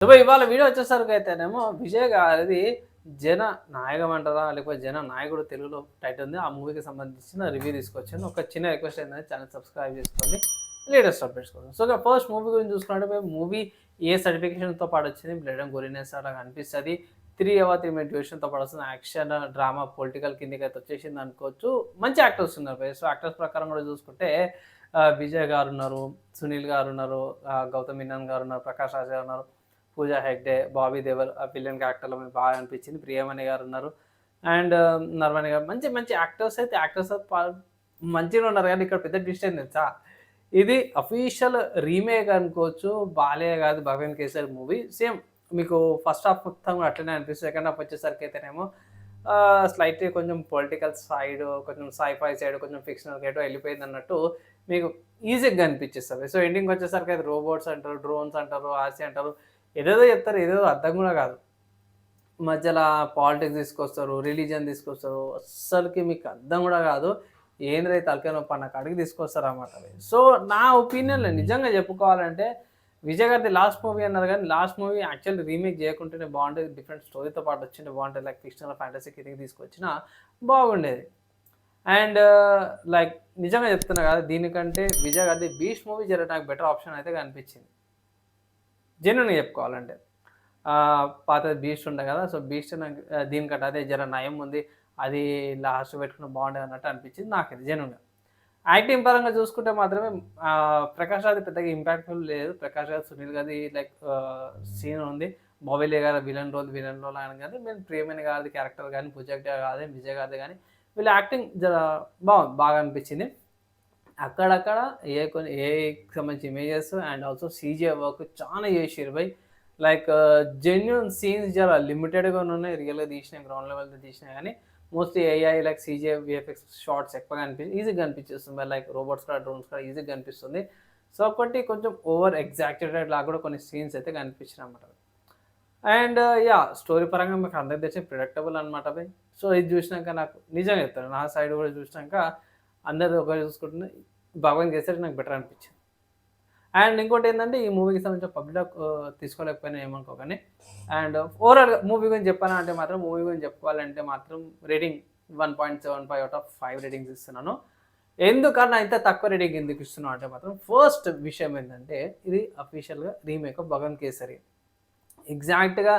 So, ఇవాళ video వచ్చేసరికి అయితేనేమో విజయ్ గారిది 'జన నాయకం' అంటారా? లేకపోతే 'జన నాయకుడు' తెలుగులో టైటిల్ ఉంది. ఆ మూవీకి సంబంధించిన రివ్యూ తీసుకొచ్చాను. ఒక చిన్న రిక్వెస్ట్ ఏంటంటే ఛానెల్ సబ్స్క్రైబ్ చేసుకోండి. లేటెస్ట్ అప్డేట్స్ కోసం. సో, ఇక ఫస్ట్ మూవీ గురించి చూసుకున్నట్లయితే మూవీ ఏ సర్టిఫికేషన్‌తో పాటు వచ్చింది. బ్లడ్ అండ్ గొరినెస్ అలా కనిపిస్తది. 3 అవర్ 3 మినిట్ డ్యూరేషన్‌తో పాటు వస్తుంది. యాక్షన్, డ్రామా, పొలిటికల్ కిందకైతే వచ్చేసింది అనుకోవచ్చు. మంచి యాక్టర్స్ ఉన్నారు. సో, యాక్టర్స్ ప్రకారం కూడా చూసుకుంటే విజయ్ గారున్నారు, సునీల్ గారున్నారు, గౌతమ్ మీనన్ గారున్నారు, ప్రకాష్ రాజ్ గారున్నారు. పూజా హెగ్డే, బాబీ దేవల్ విలన్ క్యారెక్టర్‌లో మీకు బాగా అనిపించింది. ప్రియమణి గారున్నారు. అండ్ నరవణి గారు మంచి మంచి యాక్టర్స్ మంచిగానే ఉన్నారు కానీ ఇక్కడ పెద్ద ట్విస్ట్ ఏంది తెలుసా? ఇది అఫీషియల్ రీమేక్ అనుకోవచ్చు. బాలయ్య గారిది 'భగవంత్ కేసరి' మూవీ. సేమ్ మీకు ఫస్ట్ హాఫ్ మొత్తం కూడా అట్లనే అనిపిస్తుంది. సెకండ్ హాఫ్ వచ్చేసరికి అయితేనేమో స్లైట్‌లీ కొంచెం పొలిటికల్ సైడ్, కొంచెం సైఫై సైడ్, కొంచెం ఫిక్షనల్‌కి ఎటో వెళ్ళిపోయిందన్నట్టు మీకు ఈజీగా అనిపించేస్తది. సో ఎండింగ్‌కి వచ్చేసరికి అది రోబోట్స్ అంటారు, డ్రోన్స్ అంటారు, ఆర్సీ అంటారు. ఏదేదో చెప్తారు. ఏదేదో అర్థం కూడా కాదు. మధ్యలో పాలిటిక్స్ తీసుకొస్తారు, రిలీజియన్ తీసుకొస్తారు. అస్సలకి మీకు అర్థం కూడా కాదు. ఏందిరా ఈ తలకాయ నొప్పి అన్న కాడికి తీసుకొస్తారన్నమాట అవి. సో నా ఒపీనియన్‌లో నిజంగా చెప్పుకోవాలంటే విజయ్ గారిది లాస్ట్ మూవీ అన్నారు కానీ లాస్ట్ మూవీ యాక్చువల్లీ రీమేక్ చేయకుంటేనే బాగుండేది. డిఫరెంట్ స్టోరీతో పాటు వచ్చింటే బాగుంటది. లైక్ ఫిక్షనల్ ఫ్యాంటసీ కిందకి తీసుకొచ్చినా బాగుండేది. అండ్ లైక్ నిజంగా చెప్తున్నా కదా! దీనికంటే విజయ్ గారిది 'బీస్ట్' మూవీ జర నాకు బెటర్ ఆప్షన్ అయితే కనిపించింది. జెన్యూన్‌గా చెప్పుకోవాలంటే. పాతది 'బీస్ట్' ఉండే కదా! సో 'బీస్ట్' నాకు దీనికంటే అదే జర నయం ఉంది. అది లాస్ట్ పెట్టుకున్న బాగుండేది అన్నట్టు అనిపించింది నాకైతే జెన్యూన్‌గా. యాక్టింగ్ పరంగా చూసుకుంటే మాత్రమే ప్రకాష్ రాజ్‌ది పెద్దగా ఇంపాక్ట్‌ఫుల్ లేదు. ప్రకాష్ రాజ్, సునీల్ గారిది లైక్ సీన్ ఉంది. బాహుబలి గారి విలన్ రోల్ అనగానే నేను ప్రియమణి గారిది క్యారెక్టర్ గాని, పూజ హెగ్డే గారిది, విజయ్ గారిది గాని వీళ్ళ యాక్టింగ్ జర బాగా అనిపించింది. అక్కడక్కడ కొన్ని ఏఐకి సంబంధించిన images and also CGI work చాలా చేసిర్రు భయ్. లైక్ జెన్యూన్ సీన్స్ జర లిమిటెడ్‌గానే ఉన్నాయి. రియల్‌గా తీసినయి, గ్రౌండ్ లెవెల్‌లో తీసినయి గానీ mostly AI like CGI, VFX shots ఎక్కువగా ఈజీగా కనిపించేస్తుంది. లైక్ రోబోట్స్ కూడా, డ్రోన్స్ కూడా ఈజీగా కనిపిస్తుంది. సో, ఒకటి కొంచెం ఓవర్ ఎగ్జాజరేటెడ్ లాగా కూడా కొన్ని సీన్స్ అయితే కనిపించినయన్నమాట. అండ్ స్టోరీ పరంగా మీకు అందరికి తెలిసి ప్రిడిక్టబుల్ అనమాట అవి. సో, ఇది చూసినాక నాకు నిజంగా చెప్తాను. నా సైడ్ కూడా చూసినాక అందరిది ఒకటి చూసుకుంటే 'భగవంత్ కేసరి' నాకు బెటర్ అనిపించింది. అండ్ ఇంకోటేందంటే ఈ మూవీకి సంబంధించిన పబ్లిక్ తీసుకోలేకపోయినా ఏమనుకోకండి. అండ్ ఓవరాల్‌గా మూవీ గురించి చెప్పాలంటే మాత్రం మూవీ గురించి చెప్పుకోవాలంటే మాత్రం రేటింగ్ 1.75 ఔట్ ఆఫ్ 5 రేటింగ్స్ ఇస్తున్నాను. ఎందుకన్నా ఇంత తక్కువ రేటింగ్ ఎందుకు ఇస్తున్నాను అంటే మాత్రం ఫస్ట్ విషయం ఏంటంటే ఇది అఫీషియల్‌గా రీమేక్ ఆఫ్ 'భగవంత్ కేసరి'. ఎగ్జాక్ట్‌గా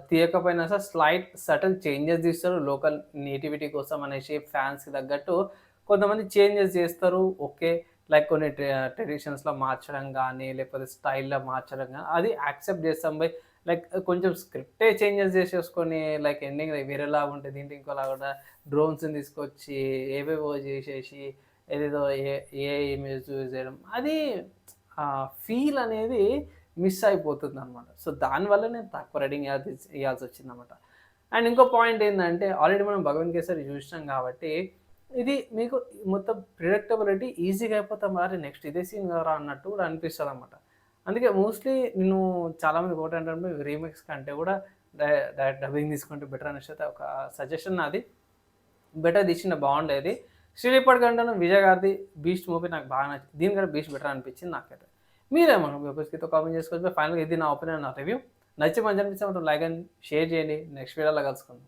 తీయకపోయినా సరే స్లైట్ సటిల్ చేంజెస్ తీస్తారు. లోకల్ నేటివిటీ కోసం అనేసి ఫ్యాన్స్‌కి తగ్గట్టు కొంతమంది చేంజెస్ చేస్తారు. ఓకే. లైక్ కొన్ని ట్రెడిషన్స్‌లో మార్చడం గానీ, లేకపోతే స్టైల్‌లో మార్చడం గానీ, అది యాక్సెప్ట్ చేస్తాం బై. లైక్ కొంచెం స్క్రిప్టే చేంజెస్ చేసేసుకొని లైక్ ఎండింగ్ వేరేలాగా ఉంటే దీంట్లో ఇంకోలాగా డ్రోన్స్‌ని తీసుకొచ్చి ఏవేవో చేసేసి ఏదేదో ఏఐ ఇమేజ్ యూజ్ చేయడం. అది ఫీల్ అనేది మిస్ అయిపోతుందనమాట. సో, దానివల్ల నేను తక్కువ రేటింగ్ ఇయ్యాల్సొచ్చిందనమాట. అండ్ ఇంకో పాయింట్ ఏందంటే ఆల్రెడీ మనం 'భగవంత్ కేసరి' చూసినాం కాబట్టి ఇది మీకు మొత్తం ప్రిడిక్టబిలిటీ ఈజీగా అయిపోతాం మరి నెక్స్ట్ ఇదే సీన్ కదరా అన్నట్టు కూడా అనిపిస్తదనమాట. అందుకే మోస్ట్‌లీ నేను చాలామంది ఒకటంటే రీమేక్స్ కంటే కూడా డైరెక్ట్ డబ్బింగ్ తీసుకుంటే బెటర్ అనేసి అయితే ఒక సజెషన్ నాది. బెటర్ తీసింటే బాగుండేది. శ్రీలీపాడ్ కంటేను విజయ్ గారిది 'బీస్ట్' మూవీ నాకు బాగా నచ్చింది. దీనికంటే 'బీస్ట్' బెటర్ అనిపించింది నాకైతే. మీరేమన్నా మీ ఒపీనియన్‌తో కామెంట్ చేసుకోవచ్చు. ఫైనల్‌గా ఇది నా ఒపీనియన్, నా రివ్యూ. నచ్చి మంచి అనిపిస్తే మాత్రం లైక్ అండ్ షేర్ చేయండి. నెక్స్ట్ వీడియోలో కలుసుకుందాం.